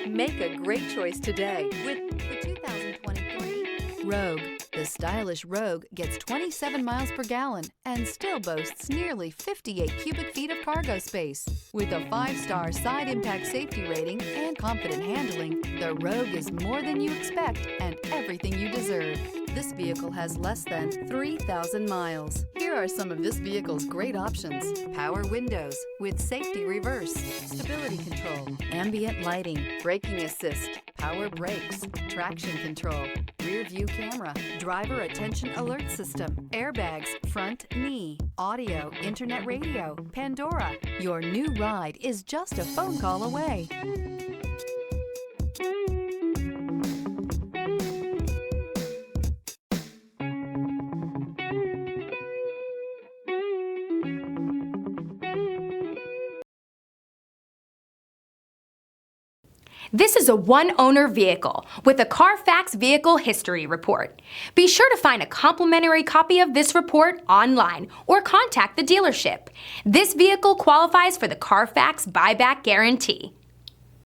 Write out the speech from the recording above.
Make a great choice today with the 2023 Rogue. The stylish Rogue gets 27 miles per gallon and still boasts nearly 58 cubic feet of cargo space. With a 5-star side impact safety rating and confident handling, the Rogue is more than you expect and everything you deserve. This vehicle has less than 3,000 miles. Here are some of this vehicle's great options: power windows with safety reverse, stability control, ambient lighting, braking assist, power brakes, traction control, rear view camera, driver attention alert system, airbags, front knee, audio, internet radio, Pandora. Your new ride is just a phone call away. This is a one-owner vehicle with a Carfax Vehicle History Report. Be sure to find a complimentary copy of this report online or contact the dealership. This vehicle qualifies for the Carfax Buyback Guarantee.